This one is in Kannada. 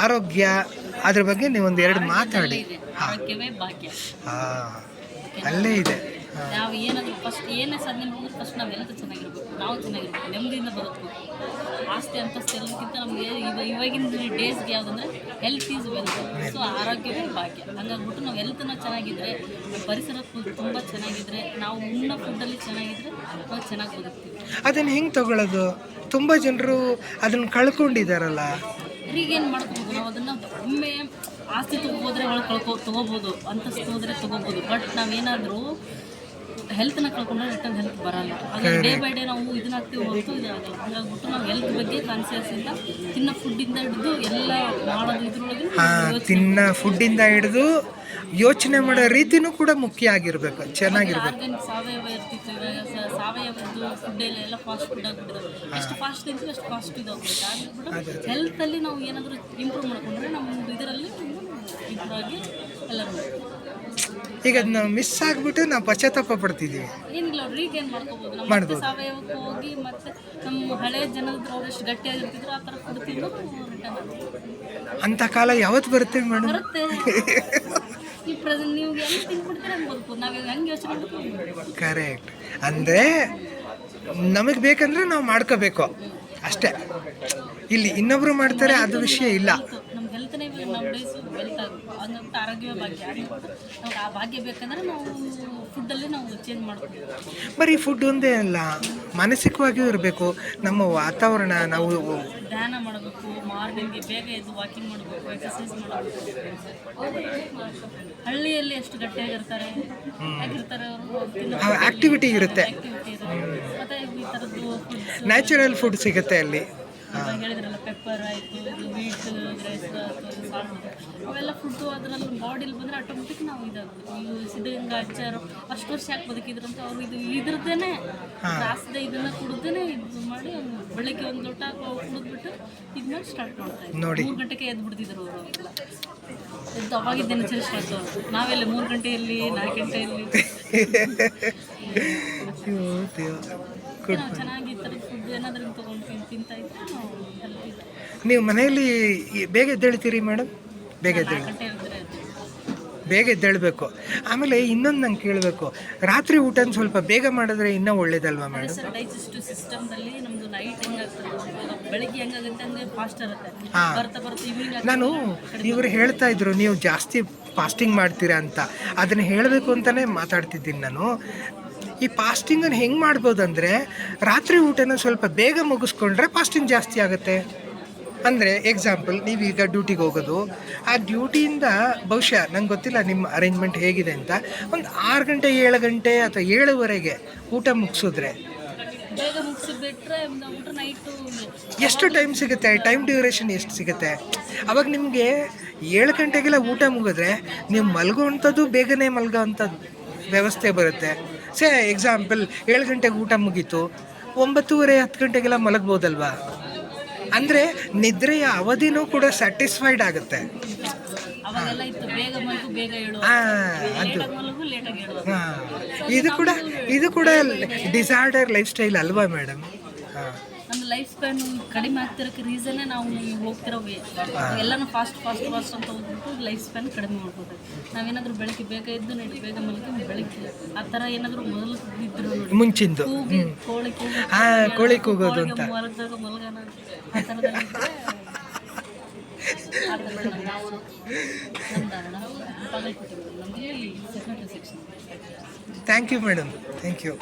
ಆರೋಗ್ಯ ಅದ್ರ ಬಗ್ಗೆ ನೀವು ಒಂದೆರಡು ಮಾತಾಡಿ. ಆರೋಗ್ಯವೇ ಭಾಗ್ಯ. ಹಾಂ, ಅಲ್ಲೇ ಇದೆ. ನಾವು ಏನಾದರೂ ಫಸ್ಟ್ ಏನೇ ಸಾಧನೆ ಮಾಡಿದ್ರು ಫಸ್ಟ್ ನಾವು ಹೆಲ್ತ್ ಚೆನ್ನಾಗಿರ್ಬೇಕು, ನಾವು ಚೆನ್ನಾಗಿರ್ಬೇಕು, ನೆಮ್ಮದಿಯಿಂದ ಬದುಕಬೇಕು. ಆಸ್ತಿ ಅಂತಸ್ತು ಎಲ್ಲಕ್ಕಿಂತ ನಮಗೆ ಇವಾಗಿನ ಡೇಸ್ಗೆ ಯಾವುದಂದ್ರೆ ಹೆಲ್ತ್ ಈಸ್ ವೆಲ್ತ್. ಸೊ ಆರೋಗ್ಯವೇ ಭಾಗ್ಯ. ಹಂಗಾಗ್ಬಿಟ್ಟು ನಾವು ಹೆಲ್ತ್ನ ಚೆನ್ನಾಗಿದ್ರೆ, ಪರಿಸರ ತುಂಬ ಚೆನ್ನಾಗಿದ್ರೆ, ನಾವು ಉಣ್ಣೋ ಫುಡ್ಡಲ್ಲಿ ಚೆನ್ನಾಗಿದ್ರೆ ನಾವು ಚೆನ್ನಾಗಿ ಬದುಕ್ತೀವಿ. ಅದನ್ನು ಹೆಂಗೆ ತಗೊಳ್ಳೋದು? ತುಂಬ ಜನರು ಅದನ್ನು ಕಳ್ಕೊಂಡಿದ್ದಾರಲ್ಲ. ಈಗೇನು ಮಾಡ್ಕೋಬೋದು ನಾವು ಅದನ್ನು? ಒಮ್ಮೆ ಆಸ್ತಿ ಹೋದರೆ ಒಳಗೆ ತೊಗೋಬೋದು, ಅಂತಸ್ತು ಹೋದರೆ ತೊಗೋಬೋದು. ಬಟ್ ನಾವೇನಾದರೂ ಹೆಲ್ತ್ನ ಕಳ್ಕೊಂಡ್ರೆ ರಿಟರ್ನ್ ಹೆಲ್ತ್ ಬರಲ್ಲ. ಹಾಗಾಗಿ ಡೇ ಬೈ ಡೇ ನಾವು ಇದನ್ನ ಹಾಕ್ತೀವಿ ಹೊರತು ಇದಾಗಲ್ಲ. ಹಂಗಾಗ್ಬಿಟ್ಟು ನಾವು ಹೆಲ್ತ್ ಬಗ್ಗೆ ಕಾನ್ಸಿಯಸ್ಸಿಂದ ತಿನ್ನೋ ಫುಡ್ಡಿಂದ ಹಿಡಿದು ಎಲ್ಲ ಮಾಡೋದು ಇದ್ರೊಳಗೆ ತಿನ್ನೋ ಫುಡ್ಡಿಂದ ಹಿಡಿದು ಯೋಚನೆ ಮಾಡೋ ರೀತಿನೂ ಕೂಡ ಮುಖ್ಯ ಆಗಿರಬೇಕು, ಚೆನ್ನಾಗಿರ್ಬೇಕು. ಆರ್ಗ್ಯಾನಿಕ್ ಸಾವಯವ ಇರ್ತಿತ್ತು. ಇವಾಗ ಸಾವಯವದ್ದು ಫುಡ್ ಎಲ್ಲ ಫಾಸ್ಟ್ ಫುಡ್ ಆಗಿಬಿಟ್ಟಿದೆ. ಎಷ್ಟು ಫಾಸ್ಟ್ ತಿಂತೀವಿ ಅಷ್ಟು ಫಾಸ್ಟ್ ಇದಾಗ್ಬಿಡುತ್ತೆ. ಆಗಿಬಿಟ್ಟು ಹೆಲ್ತಲ್ಲಿ ನಾವು ಏನಾದರೂ ಇಂಪ್ರೂವ್ ಮಾಡ್ಕೊಂಡ್ರೆ ನಮ್ಮ ಇದರಲ್ಲಿ ಇದಾಗಿ ಎಲ್ಲರೂ ಈಗ ಅದನ್ನ ಮಿಸ್ ಆಗಿಬಿಟ್ಟು ನಾವು ಪಶ್ಚಾತ್ತಾಪ ಪಡ್ತಿದ್ದೀವಿ. ಏನಿಲ್ಲ ಅವ್ರು ಈಗ ಏನು ಮಾಡ್ಕೋಬೋದು, ನಮ್ಮ ಮತ್ತೆ ಸಾವಯವಕ್ಕೆ ಹೋಗಿ ಮತ್ತೆ ನಮ್ಮ ಹಳೆ ಜನದ ಅವ್ರು ಎಷ್ಟು ಗಟ್ಟಿಯಾಗಿರ್ತಿದ್ರು ಆ ಥರ ಫುಡ್ ತಿಂದು ರಿಟರ್ನ್ ಅಂಥ ಕಾಲ ಯಾವತ್ತು ಬರುತ್ತೆ ಮೇಡಮ್? ಬರುತ್ತೆ. ಈ ಪ್ರೆಸೆಂಟ್ ನೀವು ಎಲ್ಲಿ ತಿನ್ಬಿಡ್ತೀರ ಅಂತ ಬರ್ಬೋದು. ನಾವೀಗ ಹೆಂಗೆ ಯೋಚನೆ ಮಾಡ್ತೀವಿ? ಕರೆಕ್ಟ್. ಅಂದರೆ ನಮಗೆ ಬೇಕಂದ್ರೆ ನಾವು ಮಾಡ್ಕೋಬೇಕು ಅಷ್ಟೇ. ಇಲ್ಲಿ ಇನ್ನೊಬ್ರು ಮಾಡ್ತಾರೆ ಅದು ವಿಷಯ ಇಲ್ಲ. ನಮ್ಮ ಹೆಲ್ತ್ನೇ ನಮ್ಮ ಡೇಸು ವೆಲ್ತ್ ಆಗಬೇಕು. ಹಂಗಂತ ಆರೋಗ್ಯವೇ ಭಾಗ್ಯ. ನಮ್ಗೆ ಆ ಭಾಗ್ಯ ಬೇಕಂದ್ರೆ ನಾವು ಫುಡ್ಡಲ್ಲಿ ನಾವು ಚೇಂಜ್ ಮಾಡ್ತೀವಿ. ಬರೀ ಫುಡ್ ಒಂದೇ ಅಲ್ಲ, ಮಾನಸಿಕವಾಗಿಯೂ ಇರಬೇಕು. ನಮ್ಮ ವಾತಾವರಣ ನಾವು ಧ್ಯಾನ ಮಾಡಬೇಕು, ಮಾರ್ನಿಂಗ್ಗೆ ಬೇಗ ಎದ್ದು ವಾಕಿಂಗ್ ಮಾಡಬೇಕು, ಎಕ್ಸಸೈಸ್ ಮಾಡಬೇಕು. ಹಳ್ಳಿಯಲ್ಲಿ ಎಷ್ಟು ಗಟ್ಟಿಯಾಗಿರ್ತಾರೆ, ಹೇಗಿರ್ತಾರೆ ಅವರು, ಆಕ್ಟಿವಿಟಿ ಇರುತ್ತೆ, ಮತ್ತು ಈ ಥರದ್ದು ನ್ಯಾಚುರಲ್ ಫುಡ್ ಸಿಗುತ್ತೆ ಅಲ್ಲಿ. ಹೇಳಿದ್ರಲ್ಲ, ಪೆಪ್ಪರ್ ಆಯಿತು, ಇದು ವೀಟ್ ರೈಸ್ ಸಾಲ್ಟ್, ಅವೆಲ್ಲ ಫುಡ್ಡು ಅದರಲ್ಲಿ ಬಾಡಿಲಿ ಬಂದರೆ ಆಟೋಮೆಟಿಕ್ ನಾವು ಇದಾಗ್ಬೋದು. ಈಗ ಸಿದ್ಧಗಂಗಾ ಅಜ್ಜಾರು ಅಷ್ಟು ವರ್ಷ ಯಾಕೆ ಬದುಕಿದ್ರು ಅಂತ ಅವ್ರು ಇದ್ರದ್ದೇನೆ ಜಾಸ್ತಿ ಇದನ್ನು ಕುಡಿದೇ ಇದು ಮಾಡಿ ಬೆಳಗ್ಗೆ ಒಂದು ಲೋಟ ಕುಡಿದ್ಬಿಟ್ಟು ಇದು ಮಾಡಿ ಸ್ಟಾರ್ಟ್ ಮಾಡ್ತಾ ಇದ್ರು. 3 ಗಂಟೆಗೆ ಎದ್ದು ಬಿಡ್ತಿದ್ರು ಅವರು. ಅವೆಲ್ಲ ಎದ್ದು ಅವಾಗಿದ್ದ ದಿನಚರಿ ಸ್ಟಾರ್ಟ್ ಅವರು. ನಾವೆಲ್ಲ 3 ಗಂಟೆಯಲ್ಲಿ 4 ಗಂಟೆಯಲ್ಲಿ ನಾವು ಚೆನ್ನಾಗಿ ಈ ಥರದ ಫುಡ್ ಏನಾದರೂ ತೊಗೊಂಡು ತಿಂತಾ ಇದ್ರೆ ನಾವು ಹೆಲ್ತ್ ಇದೆ. ನೀವು ಮನೆಯಲ್ಲಿ ಬೇಗ ಎದ್ದೇಳ್ತೀರಿ ಮೇಡಮ್? ಬೇಗ ಎದ್ದೇಳಬೇಕು. ಆಮೇಲೆ ಇನ್ನೊಂದು ನಂಗೆ ಕೇಳಬೇಕು, ರಾತ್ರಿ ಊಟನ ಸ್ವಲ್ಪ ಬೇಗ ಮಾಡಿದ್ರೆ ಇನ್ನೂ ಒಳ್ಳೇದಲ್ವಾ ಮೇಡಮ್? ಸರ್, ಡೈಜೆಸ್ಟಿವ್ ಸಿಸ್ಟಮ್ದಲ್ಲಿ ನಮ್ಮದು ನೈಟ್ ಹೆಂಗಾಗ್ತದೆ, ಬೆಳಗ್ಗೆ ಹೆಂಗಾಗುತ್ತೆ ಅಂದರೆ ಫಾಸ್ಟ್ ಇರುತ್ತೆ. ಬರ್ತಾ ಈವ್ನಿಂಗ್ ನಾನು ಇವರು ಹೇಳ್ತಾ ಇದ್ರು ನೀವು ಜಾಸ್ತಿ ಫಾಸ್ಟಿಂಗ್ ಮಾಡ್ತೀರಾ ಅಂತ. ಅದನ್ನು ಹೇಳಬೇಕು ಅಂತಲೇ ಮಾತಾಡ್ತಿದ್ದೀನಿ ನಾನು. ಈ ಫಾಸ್ಟಿಂಗನ್ನು ಹೆಂಗೆ ಮಾಡ್ಬೋದಂದರೆ, ರಾತ್ರಿ ಊಟನ ಸ್ವಲ್ಪ ಬೇಗ ಮುಗಿಸ್ಕೊಂಡ್ರೆ ಫಾಸ್ಟಿಂಗ್ ಜಾಸ್ತಿ ಆಗುತ್ತೆ. ಅಂದರೆ ಎಕ್ಸಾಂಪಲ್, ನೀವೀಗ ಡ್ಯೂಟಿಗೆ ಹೋಗೋದು, ಆ ಡ್ಯೂಟಿಯಿಂದ ಬಹುಶಃ ನಂಗೆ ಗೊತ್ತಿಲ್ಲ ನಿಮ್ಮ ಅರೇಂಜ್ಮೆಂಟ್ ಹೇಗಿದೆ ಅಂತ, ಒಂದು 6 ಗಂಟೆ 7 ಗಂಟೆ ಅಥವಾ 7:15 ಊಟ ಮುಗಿಸಿದ್ರೆ ಬೇಗ ಮುಗಿಸಿಬಿಟ್ರೆ ನೈಟು ಎಷ್ಟು ಟೈಮ್ ಸಿಗುತ್ತೆ? ಟೈಮ್ ಡ್ಯೂರೇಷನ್ ಎಷ್ಟು ಸಿಗುತ್ತೆ? ಅವಾಗ ನಿಮಗೆ 7 ಗಂಟೆಗೆಲ್ಲ ಊಟ ಮುಗಿದ್ರೆ ನೀವು ಮಲಗುವಂಥದ್ದು ಬೇಗನೆ ಮಲಗೋವಂಥದ್ದು ವ್ಯವಸ್ಥೆ ಬರುತ್ತೆ. ಎಕ್ಸಾಂಪಲ್ 7 ಗಂಟೆಗೆ ಊಟ ಮುಗೀತು, 9:30 10 ಗಂಟೆಗೆಲ್ಲ ಮಲಗ್ಬೋದಲ್ವಾ? ಅಂದರೆ ನಿದ್ರೆಯ ಅವಧಿನೂ ಕೂಡ ಸ್ಯಾಟಿಸ್ಫೈಡ್ ಆಗುತ್ತೆ. ಅವಾಗೆಲ್ಲ ಇತ್ತು ಬೇಗ ಮಲಗು ಬೇಗ ಹೇಳು, ಲೇಟಾಗಿ ಹೇಳು. ಇದು ಕೂಡ ಡಿಸಾರ್ಡರ್ ಲೈಫ್ ಸ್ಟೈಲ್ ಅಲ್ವಾ ಮೇಡಮ್? ನಮ್ಮ ಲೈಫ್ ಸ್ಪ್ಯಾನ್ ಕಡಿಮೆ ಆಗ್ತಿರೋಕ್ಕೆ ರೀಸನ್ನೇ ನಾವು ಹೋಗ್ತಿರೋ ಎಲ್ಲನೂ ಫಾಸ್ಟ್ ಅಂತ ಹೋಗ್ಬಿಟ್ಟು ಲೈಫ್ ಸ್ಪ್ಯಾನ್ ಕಡಿಮೆ ಮಾಡ್ಬೋದು. ನಾವೇನಾದರೂ ಬೆಳಗ್ಗೆ ಬೇಗ ಎದ್ದು ಬೇಗ ಮಲಗಿ ಬೆಳಗ್ಗೆ ಆ ಥರ ಏನಾದರೂ ಮೊದಲು ಇದ್ರು ಮುಂಚಿಂದು ಕೋಳಿ ಕೂಗೋದು ಅಂತ ಮಲಗಿದಾಗ ಮಲಗೋಣ ಆ ಥರದಲ್ಲಿದ್ದರೆ thank you madam, thank you.